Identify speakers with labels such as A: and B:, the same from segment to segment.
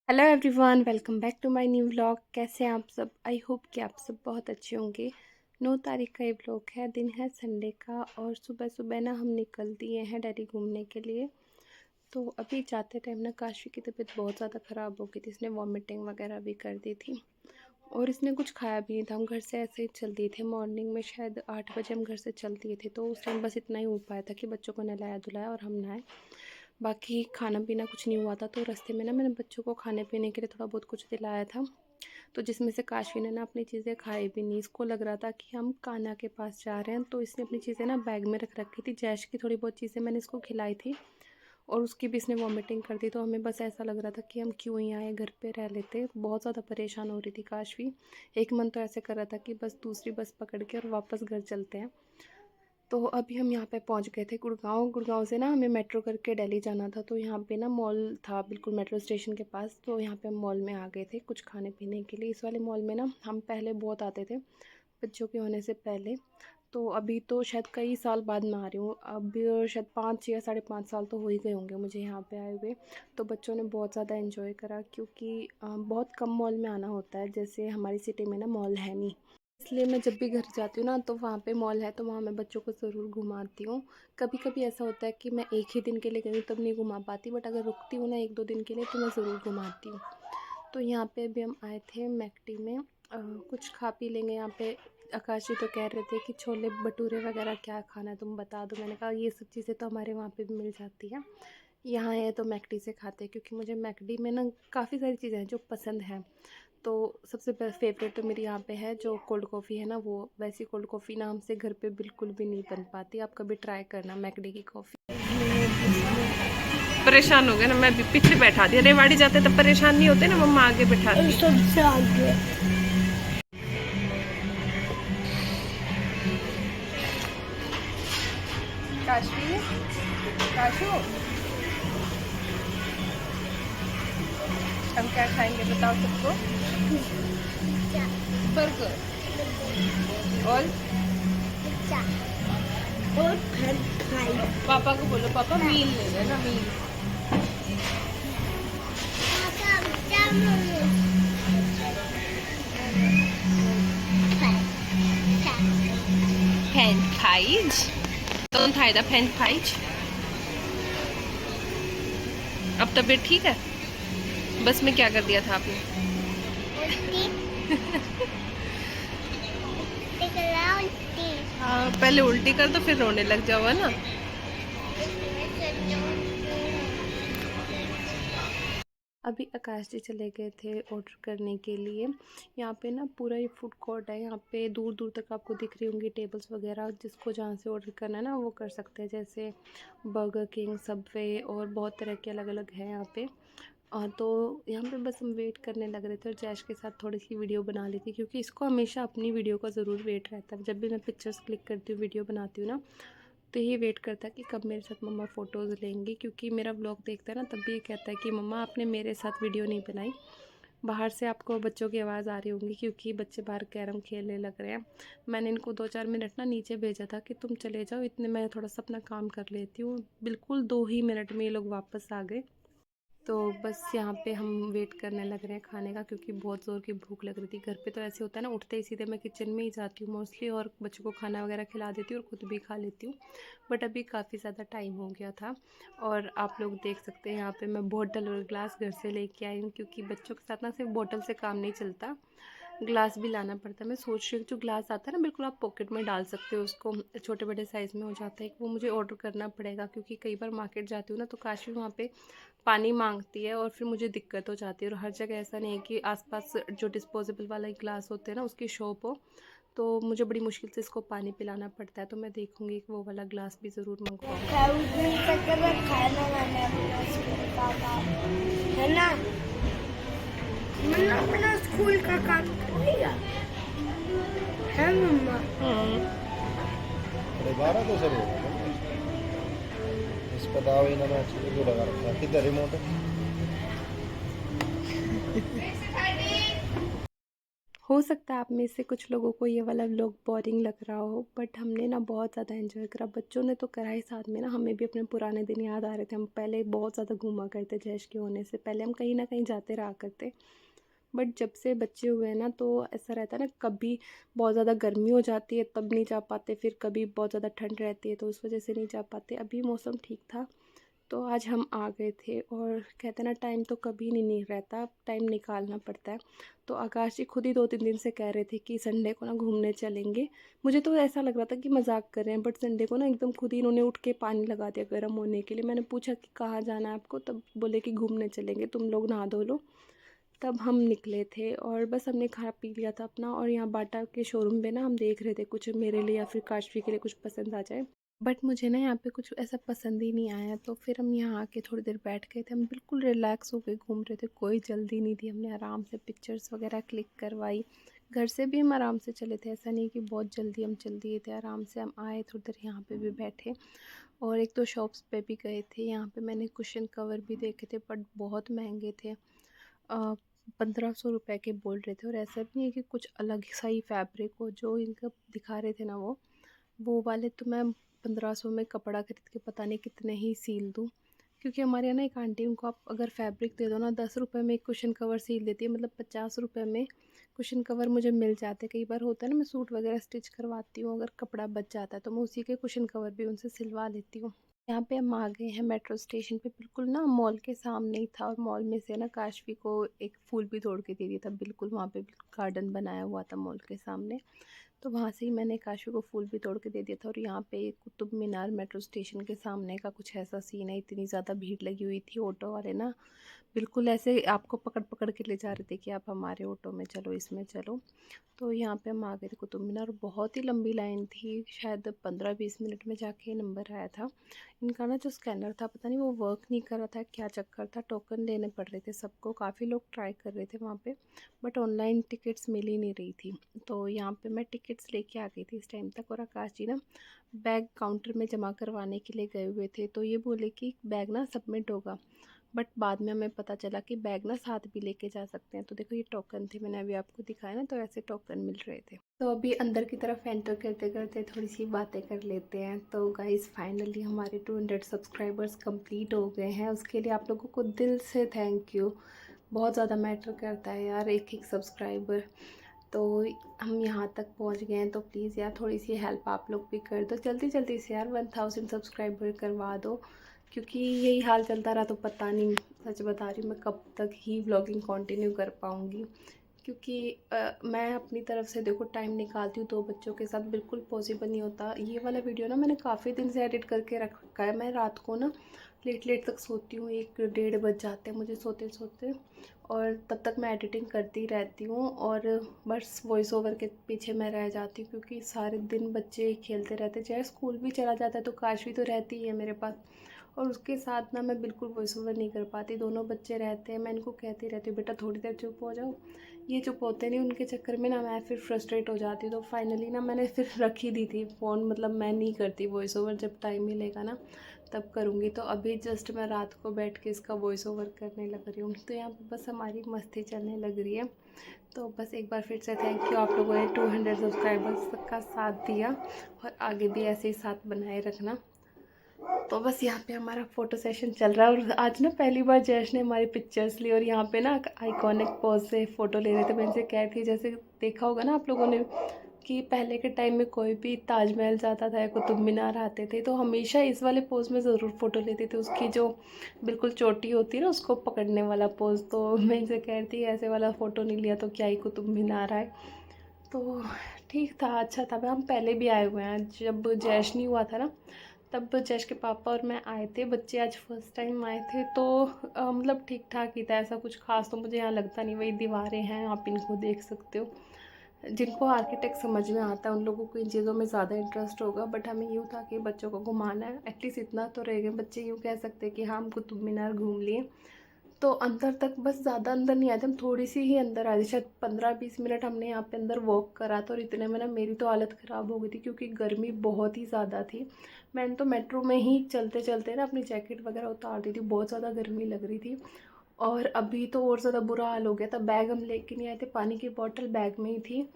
A: Hello everyone, welcome back to my new vlog. कैसे हैं आप सब? आई होप कि आप सब बहुत अच्छे होंगे। 9 तारीख का ये व्लॉग है, दिन है संडे का और सुबह सुबह ना हम निकल दिए हैं दिल्ली घूमने के लिए। तो अभी जाते टाइम ना काशी की तबीयत बहुत ज़्यादा ख़राब हो गई थी। इसने वॉमिटिंग वगैरह भी कर दी थी और इसने कुछ खाया भी नहीं था। हम घर से ऐसे ही चल दिए थे, मॉर्निंग में शायद 8 बजे हम घर से चल दिए थे। तो उस टाइम बस इतना ही हो पाया था कि बच्चों को नहलाया धुलाया और हम नहाए, बाकी खाना पीना कुछ नहीं हुआ था। तो रास्ते में ना मैंने बच्चों को खाने पीने के लिए थोड़ा बहुत कुछ दिलाया था, तो जिसमें से काशवी ने ना अपनी चीज़ें खाई भी नहीं। इसको लग रहा था कि हम कान्हा के पास जा रहे हैं, तो इसने अपनी चीज़ें ना बैग में रख रखी थी। जैश की थोड़ी बहुत चीज़ें मैंने इसको खिलाई थी और उसकी भी इसने वॉमिटिंग कर दी। तो हमें बस ऐसा लग रहा था कि हम क्यों ही आए, घर पे रह लेते। बहुत ज़्यादा परेशान हो रही थी काशवी। एक मन तो ऐसे कर रहा था कि बस दूसरी बस पकड़ के और वापस घर चलते हैं। तो अभी हम यहाँ पे पहुँच गए थे गुड़गांव। गुड़गांव से ना हमें मेट्रो करके दिल्ली जाना था। तो यहाँ पे ना मॉल था बिल्कुल मेट्रो स्टेशन के पास, तो यहाँ पे हम मॉल में आ गए थे कुछ खाने पीने के लिए। इस वाले मॉल में ना हम पहले बहुत आते थे, बच्चों के होने से पहले। तो अभी तो शायद कई साल बाद मैं आ रही हूँ। अब शायद 5 या 5.5 साल तो हो ही गए होंगे मुझे यहाँ पे आए हुए। तो बच्चों ने बहुत ज़्यादा इन्जॉय करा, क्योंकि बहुत कम मॉल में आना होता है। जैसे हमारी सिटी में ना मॉल है नहीं, इसलिए मैं जब भी घर जाती हूँ ना तो वहाँ पे मॉल है, तो वहाँ मैं बच्चों को ज़रूर घुमाती हूँ। कभी कभी ऐसा होता है कि मैं एक ही दिन के लिए गई तब नहीं घुमा पाती, बट अगर रुकती हूँ ना 1-2 दिन के लिए तो मैं ज़रूर घुमाती हूँ। तो यहाँ पे अभी हम आए थे मैकडी में, कुछ खा पी लेंगे यहाँ पे। आकाश जी तो कह रहे थे कि छोले भटूरे वगैरह क्या खाना है तुम बता दो। मैंने कहा ये सब चीज़ें तो हमारे वहाँ पे भी मिल जाती हैं, यहाँ है तो मैकडी से खाते हैं। क्योंकि मुझे मैकडी में ना काफ़ी सारी चीज़ें हैं जो पसंद हैं। तो सबसे फेवरेट तो मेरी यहाँ पे है जो कोल्ड कॉफ़ी है ना, वो वैसी कोल्ड कॉफ़ी ना हमसे घर पे बिल्कुल भी नहीं बन पाती। आप कभी ट्राई करना मैकडी की कॉफ़ी।
B: परेशान हो गए ना। मैं भी पीछे बैठा दिया। रेवाड़ी जाते तब परेशान नहीं होते ना, मम्मा आगे बैठा दी।
A: सबसे आगे
B: काशवी, काशू, हम क्या खाएंगे बताओ सबको? बर्गर और पापा को बोलो, पापा मील ले लेना, मील। फ्रेंच फ्राइज, कौन खाएगा फ्रेंच फ्राइज? अब तबीयत ठीक है? बस में क्या कर दिया था आपने? हाँ, पहले उल्टी कर दो फिर रोने लग जाओ, है ना।
A: अभी आकाश जी चले गए थे ऑर्डर करने के लिए। यहाँ पे ना पूरा ये फूड कोर्ट है, यहाँ पे दूर दूर तक आपको दिख रही होंगी टेबल्स वगैरह। जिसको जहाँ से ऑर्डर करना है ना वो कर सकते हैं, जैसे बर्गर किंग, सबवे और बहुत तरह के अलग अलग हैं यहाँ पे। तो यहाँ पे बस हम वेट करने लग रहे थे और जैश के साथ थोड़ी सी वीडियो बना ली थी, क्योंकि इसको हमेशा अपनी वीडियो का ज़रूर वेट रहता है। जब भी मैं पिक्चर्स क्लिक करती हूँ, वीडियो बनाती हूँ ना, तो ये वेट करता है कि कब मेरे साथ मम्मा फ़ोटोज़ लेंगी। क्योंकि मेरा व्लॉग देखता है ना, तब भी ये कहता है कि मम्मा आपने मेरे साथ वीडियो नहीं बनाई। बाहर से आपको बच्चों की आवाज़ आ रही होंगी, क्योंकि बच्चे बाहर कैरम खेलने लग रहे हैं। मैंने इनको 2-4 मिनट ना नीचे भेजा था कि तुम चले जाओ, इतने मैं थोड़ा सा अपना काम कर लेती हूँ। बिल्कुल 2 ही मिनट में ये लोग वापस आ गए। तो बस यहाँ पे हम वेट करने लग रहे हैं खाने का, क्योंकि बहुत ज़ोर की भूख लग रही थी। घर पे तो ऐसे होता है ना, उठते ही सीधे मैं किचन में ही जाती हूँ मोस्टली और बच्चों को खाना वगैरह खिला देती हूँ और ख़ुद भी खा लेती हूँ। बट अभी काफ़ी ज़्यादा टाइम हो गया था और आप लोग देख सकते हैं यहाँ पे मैं बॉटल और ग्लास घर से लेके आई हूँ, क्योंकि बच्चों के साथ ना सिर्फ बॉटल से काम नहीं चलता, ग्लास भी लाना पड़ता है। मैं सोच रही हूँ जो ग्लास आता है ना, बिल्कुल आप पॉकेट में डाल सकते हो उसको, छोटे बड़े साइज़ में हो जाता है। वो मुझे ऑर्डर करना पड़ेगा, क्योंकि कई बार मार्केट जाती हूँ ना तो काशी वहाँ पे पानी मांगती है और फिर मुझे दिक्कत हो जाती है। और हर जगह ऐसा नहीं है कि आसपास जो डिस्पोजेबल वाला ग्लास होते हैं ना उसकी शॉप हो, तो मुझे बड़ी मुश्किल से इसको पानी पिलाना पड़ता है। तो मैं देखूंगी कि वो वाला ग्लास भी ज़रूर मंगवाऊंगी, है ना। मम्मा अपना स्कूल का काम कर लिया है मम्मा?
C: अरे 12 तो सर होगा इसका दाव ही ना मैं अच्छे लगा रखा है। किधर रिमोट है?
A: हो सकता है आप में से कुछ लोगों को ये वाला व्लॉग बोरिंग लग रहा हो, बट हमने ना बहुत ज़्यादा एंजॉय करा। बच्चों ने तो करा ही, साथ में ना हमें भी अपने पुराने दिन याद आ रहे थे। हम पहले बहुत ज़्यादा घूमा करते, जैश के होने से पहले हम कहीं ना कहीं जाते रहा करते। बट जब से बच्चे हुए हैं ना, तो ऐसा रहता है ना, कभी बहुत ज़्यादा गर्मी हो जाती है तब नहीं जा पाते, फिर कभी बहुत ज़्यादा ठंड रहती है तो उस वजह से नहीं जा पाते। अभी मौसम ठीक था तो आज हम आ गए थे। और कहते हैं ना, टाइम तो कभी नहीं रहता, टाइम निकालना पड़ता है। तो आकाश जी खुद ही 2-3 दिन से कह रहे थे कि संडे को ना घूमने चलेंगे। मुझे तो ऐसा लग रहा था कि मजाक कर रहे हैं, बट संडे को ना एकदम खुद ही इन्होंने उठ के पानी लगा दिया गर्म होने के लिए। मैंने पूछा कि कहाँ जाना है आपको, तब बोले कि घूमने चलेंगे, तुम लोग नहा धो लो। तब हम निकले थे और बस हमने खा पी लिया था अपना। और यहाँ बाटा के शोरूम पे ना हम देख रहे थे कुछ मेरे लिए या फिर काशवी के लिए कुछ पसंद आ जाए। बट मुझे ना यहाँ पे कुछ ऐसा पसंद ही नहीं आया, तो फिर हम यहाँ आके थोड़ी देर बैठ गए थे। हम बिल्कुल रिलैक्स होके घूम रहे थे, कोई जल्दी नहीं थी। हमने आराम से पिक्चर्स वगैरह क्लिक करवाई। घर से भी हम आराम से चले थे, ऐसा नहीं कि बहुत जल्दी हम चल दिए थे। आराम से हम आए, थोड़ी देर यहाँ पे भी बैठे और 1-2 शॉप्स पे भी गए थे। यहाँ पे मैंने कुशन कवर भी देखे थे, बट बहुत महंगे थे। 1500 रुपये के बोल रहे थे। और ऐसा भी नहीं है कि कुछ अलग सा ही फैब्रिक हो, जो इनका दिखा रहे थे ना वो वाले तो मैं 1500 में कपड़ा खरीद के पता नहीं कितने ही सील दूँ। क्योंकि हमारे यहाँ ना एक आंटी, उनको आप अगर फैब्रिक दे दो ना, 10 रुपये में एक कुशन कवर सील देती है। मतलब 50 रुपये में कुशन कवर मुझे मिल जाते। कई बार होता है ना, मैं सूट वगैरह स्टिच करवाती हूँ, अगर कपड़ा बच जाता है तो मैं उसी के कुशन कवर भी उनसे सिलवा लेती हूँ। यहाँ पे हम आ गए हैं मेट्रो स्टेशन पे, बिल्कुल ना मॉल के सामने ही था। और मॉल में से ना काशवी को एक फूल भी तोड़ के दे दिया था, बिल्कुल वहाँ पे गार्डन बनाया हुआ था मॉल के सामने। तो वहाँ से ही मैंने काशवी को फूल भी तोड़ के दे दिया था। और यहाँ पे कुतुब मीनार मेट्रो स्टेशन के सामने का कुछ ऐसा सीन है, इतनी ज़्यादा भीड़ लगी हुई थी। ऑटो वाले ना बिल्कुल ऐसे आपको पकड़ पकड़ के ले जा रहे थे कि आप हमारे ऑटो में चलो, इसमें चलो। तो यहाँ पे हम आ गए थे कुतुब मीनार। बहुत ही लंबी लाइन थी, शायद 15-20 मिनट में जाके नंबर आया था। इनका ना जो स्कैनर था, पता नहीं वो वर्क नहीं कर रहा था, क्या चक्कर था। टोकन लेने पड़ रहे थे सबको, काफ़ी लोग ट्राई कर रहे थे वहाँ पे, बट ऑनलाइन टिकट्स मिल ही नहीं रही थी। तो यहाँ पे मैं टिकट्स लेके आ गई थी इस टाइम तक। और आकाश जी ना बैग काउंटर में जमा करवाने के लिए गए हुए थे, तो ये बोले कि बैग ना सबमिट होगा। बट बाद में हमें पता चला कि बैग ना साथ भी लेके जा सकते हैं। तो देखो, ये टोकन थे, मैंने अभी आपको दिखाया ना, तो ऐसे टोकन मिल रहे थे। तो अभी अंदर की तरफ एंटर करते करते थोड़ी सी बातें कर लेते हैं। तो गाइस, फाइनली हमारे 200 सब्सक्राइबर्स कंप्लीट हो गए हैं। उसके लिए आप लोगों को दिल से थैंक यू। बहुत ज़्यादा मैटर करता है यार एक एक सब्सक्राइबर। तो हम यहाँ तक पहुँच गए हैं, तो प्लीज़ यार थोड़ी सी हेल्प आप लोग भी कर दो, जल्दी जल्दी से यार 1000 सब्सक्राइबर करवा दो। क्योंकि यही हाल चलता रहा तो पता नहीं, सच बता रही हूँ, मैं कब तक ही व्लॉगिंग कंटिन्यू कर पाऊँगी। क्योंकि मैं अपनी तरफ से देखो टाइम निकालती हूँ, 2 बच्चों के साथ बिल्कुल पॉसिबल नहीं होता। ये वाला वीडियो ना मैंने काफ़ी दिन से एडिट करके रखा है। मैं रात को ना लेट लेट तक सोती हूँ, 1-1:30 बज जाते हैं मुझे सोते सोते। और तब तक मैं एडिटिंग करती रहती हूँ और बस वॉइस ओवर के पीछे मैं रह जाती हूँ। क्योंकि सारे दिन बच्चे खेलते रहते, चाहे स्कूल भी चला जाता है तो काशवी तो रहती ही है मेरे पास। और उसके साथ ना मैं बिल्कुल वॉइस ओवर नहीं कर पाती, दोनों बच्चे रहते हैं। मैं इनको कहती रहती हूँ, बेटा थोड़ी देर चुप हो जाओ। ये चुप होते नहीं, उनके चक्कर में ना मैं फिर फ्रस्ट्रेट हो जाती हूँ। तो फाइनली ना मैंने फिर रख ही दी थी फ़ोन, मतलब मैं नहीं करती वॉइस ओवर, जब टाइम मिलेगा ना तब करूँगी। तो अभी जस्ट मैं रात को बैठ के इसका वॉइस ओवर करने लग रही हूँ। तो यहाँ पर बस हमारी मस्ती चलने लग रही है। तो बस एक बार फिर से थैंक यू, आप लोगों ने 200 सब्सक्राइबर्स का साथ दिया और आगे भी ऐसे ही साथ बनाए रखना। तो बस यहाँ पे हमारा फ़ोटो सेशन चल रहा है। और आज ना पहली बार जयेश ने हमारी पिक्चर्स ली और यहाँ पे ना आइकॉनिक पोज से फ़ोटो ले रहे थे। मैं इनसे कह थी, जैसे देखा होगा ना आप लोगों ने कि पहले के टाइम में कोई भी ताजमहल जाता था या कुतुब मीनार आते थे तो हमेशा इस वाले पोज़ में ज़रूर फ़ोटो लेते थे। उसकी जो बिल्कुल चोटी होती है ना, उसको पकड़ने वाला पोज़। तो मैं इनसे कह रही थी, ऐसे वाला फ़ोटो नहीं लिया तो क्या ही कुतुब मीनार आए। तो ठीक था, अच्छा था। हम पहले भी आए हुए हैं, जब जयेश नहीं हुआ था ना तब जयेश के पापा और मैं आए थे। बच्चे आज फर्स्ट टाइम आए थे, तो मतलब ठीक ठाक ही था, ऐसा कुछ खास तो मुझे यहाँ लगता नहीं। वही दीवारें हैं, आप इनको देख सकते हो। जिनको आर्किटेक्ट समझ में आता है उन लोगों को इन चीज़ों में ज़्यादा इंटरेस्ट होगा, बट हमें यूँ था कि बच्चों को घुमाना है, एटलीस्ट इतना तो रहेगा। बच्चे यूँ कह सकते हैं कि हाँ, हम कुतुब मीनार घूम लिए। तो अंदर तक बस ज़्यादा अंदर नहीं आए थे हम, थोड़ी सी ही अंदर आए थे, शायद 15-20 मिनट हमने यहाँ पे अंदर वॉक करा था। और इतने में ना मेरी तो हालत ख़राब हो गई थी, क्योंकि गर्मी बहुत ही ज़्यादा थी। मैंने तो मेट्रो में ही चलते चलते ना अपनी जैकेट वगैरह उतार दी थी, बहुत ज़्यादा गर्मी लग रही थी। और अभी तो और ज़्यादा बुरा हाल हो गया था। बैग हम लेके नहीं आए थे, पानी की बोतल बैग में ही थी,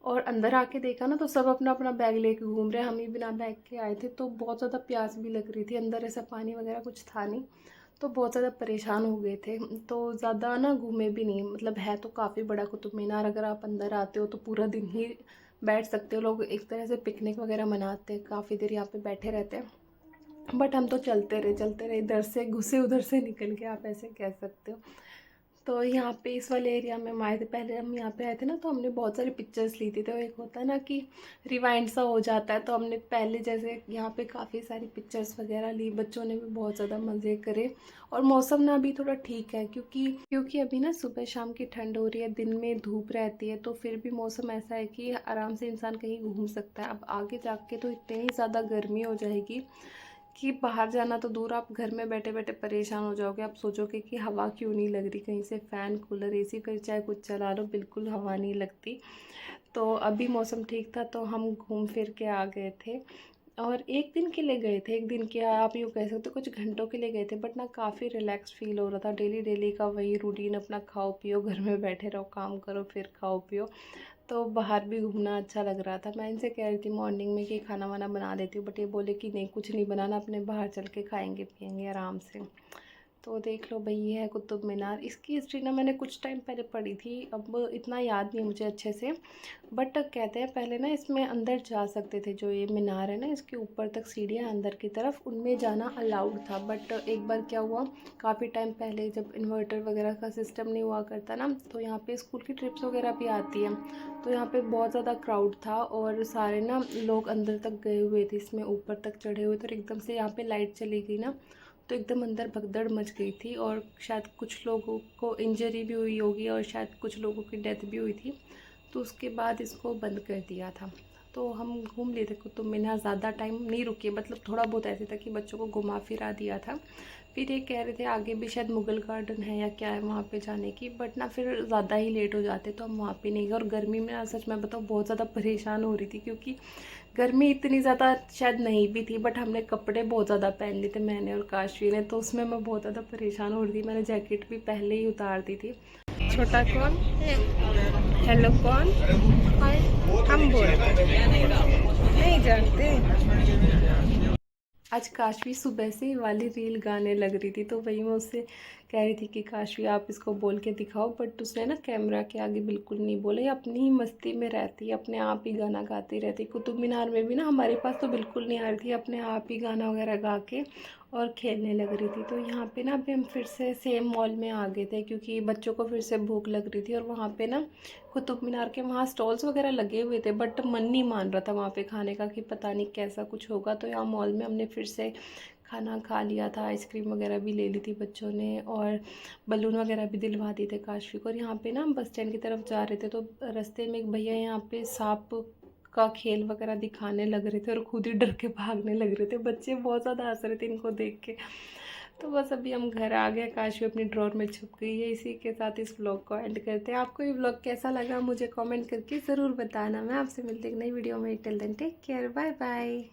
A: और अंदर आके देखा ना तो सब अपना अपना बैग लेके घूम रहे हैं, हम ही बिना बैग के आए थे। तो बहुत ज़्यादा प्यास भी लग रही थी, अंदर ऐसा पानी वगैरह कुछ था नहीं, तो बहुत ज़्यादा परेशान हो गए थे। तो ज़्यादा ना घूमे भी नहीं, मतलब है तो काफ़ी बड़ा कुतुब मीनार, अगर आप अंदर आते हो तो पूरा दिन ही बैठ सकते हो। लोग एक तरह से पिकनिक वगैरह मनाते हैं, काफ़ी देर यहाँ पे बैठे रहते हैं। बट हम तो चलते रहे, इधर से घुसे उधर से निकल के, आप ऐसे कह सकते हो। तो यहाँ पे इस वाले एरिया में हम आए थे, पहले हम यहाँ पे आए थे ना तो हमने बहुत सारी पिक्चर्स ली थी। तो एक होता है ना कि रिवाइंड सा हो जाता है, तो हमने पहले जैसे यहाँ पे काफ़ी सारी पिक्चर्स वगैरह ली, बच्चों ने भी बहुत ज़्यादा मज़े करे। और मौसम ना अभी थोड़ा ठीक है, क्योंकि अभी ना सुबह शाम की ठंड हो रही है, दिन में धूप रहती है, तो फिर भी मौसम ऐसा है कि आराम से इंसान कहीं घूम सकता है। अब आगे जाके तो इतनी ज़्यादा गर्मी हो जाएगी कि बाहर जाना तो दूर, आप घर में बैठे बैठे परेशान हो जाओगे। आप सोचोगे कि हवा क्यों नहीं लग रही, कहीं से फ़ैन कूलर एसी फिर चाहे कुछ चला लो, बिल्कुल हवा नहीं लगती। तो अभी मौसम ठीक था तो हम घूम फिर के आ गए थे। और एक दिन के लिए गए थे, एक दिन क्या आप यूँ कह सकते हो, कुछ घंटों के लिए गए थे, बट ना काफ़ी रिलैक्स फील हो रहा था। डेली डेली का वही रूटीन, अपना खाओ पियो, घर में बैठे रहो, काम करो, फिर खाओ पियो। तो बाहर भी घूमना अच्छा लग रहा था। मैं इनसे कह रही थी मॉर्निंग में कि खाना वाना बना देती हूँ, बट ये बोले कि नहीं कुछ नहीं बनाना, अपने बाहर चल के खाएंगे पियेंगे आराम से। तो देख लो भाई, ये है कुतुब मीनार। इसकी हिस्ट्री ना मैंने कुछ टाइम पहले पढ़ी थी, अब इतना याद नहीं मुझे अच्छे से। बट कहते हैं पहले ना इसमें अंदर जा सकते थे, जो ये मीनार है ना इसके ऊपर तक सीढ़ियाँ अंदर की तरफ, उनमें जाना अलाउड था। बट एक बार क्या हुआ, काफ़ी टाइम पहले जब इन्वर्टर वगैरह का सिस्टम नहीं हुआ करता ना, तो यहाँ पे स्कूल की ट्रिप्स वगैरह भी आती है, तो यहाँ पे बहुत ज़्यादा क्राउड था और सारे ना लोग अंदर तक गए हुए थे, इसमें ऊपर तक चढ़े हुए थे। और एकदम से यहाँ पे लाइट चली गई ना, तो एकदम अंदर भगदड़ मच गई थी, और शायद कुछ लोगों को इंजरी भी हुई होगी और शायद कुछ लोगों की डेथ भी हुई थी। तो उसके बाद इसको बंद कर दिया था। तो हम घूम लिए थे कुतुब मीनार, ज़्यादा टाइम नहीं रुके, मतलब थोड़ा बहुत ऐसे था कि बच्चों को घुमा फिरा दिया था। फिर ये कह रहे थे आगे भी शायद मुगल गार्डन है या क्या है वहाँ पे जाने की, बट ना फिर ज़्यादा ही लेट हो जाते तो हम वहाँ पे नहीं गए। और गर्मी में ना सच मैं बताऊँ बहुत ज़्यादा परेशान हो रही थी, क्योंकि गर्मी इतनी ज़्यादा शायद नहीं भी थी, बट हमने कपड़े बहुत ज़्यादा पहन लिए थे, मैंने और काशवी ने, तो उसमें मैं बहुत ज़्यादा परेशान हो रही थी। मैंने जैकेट भी पहले ही उतार दी थी।
B: छोटा कौन? हेलो कौन? हम बोल नहीं जानते।
A: आज काशवी सुबह से ही वाली रील गाने लग रही थी, तो वही मैं उससे कह रही थी कि काशवी आप इसको बोल के दिखाओ, बट उसने ना कैमरा के आगे बिल्कुल नहीं बोला। ये अपनी ही मस्ती में रहती है, अपने आप ही गाना गाती रहती। कुतुब मीनार में भी ना हमारे पास तो बिल्कुल नहीं आ रही थी, अपने आप ही गाना वगैरह गा के और खेलने लग रही थी। तो यहाँ पे ना अभी हम फिर से सेम मॉल में आ गए थे, क्योंकि बच्चों को फिर से भूख लग रही थी। और वहाँ पे ना कुतुब मीनार के वहाँ स्टॉल्स वगैरह लगे हुए थे, बट मन नहीं मान रहा था वहाँ पे खाने का कि पता नहीं कैसा कुछ होगा। तो यहाँ मॉल में हमने फिर से खाना खा लिया था, आइसक्रीम वगैरह भी ले ली थी बच्चों ने, और बलून वगैरह भी दिलवा दिए थे काशवी को। और यहाँ पे ना हम बस स्टैंड की तरफ जा रहे थे, तो रास्ते में एक भैया यहाँ पे सांप का खेल वगैरह दिखाने लग रहे थे और खुद ही डर के भागने लग रहे थे। बच्चे बहुत ज़्यादा हंस रहे थे इनको देख के। तो बस अभी हम घर आ गए, काशवी अपनी ड्रॉर में छुप गई है। इसी के साथ इस व्लॉग को एंड करते हैं। आपको ये व्लॉग कैसा लगा मुझे कमेंट करके ज़रूर बताना। मैं आपसे मिलती एक नई वीडियो में। Till then take care, bye bye.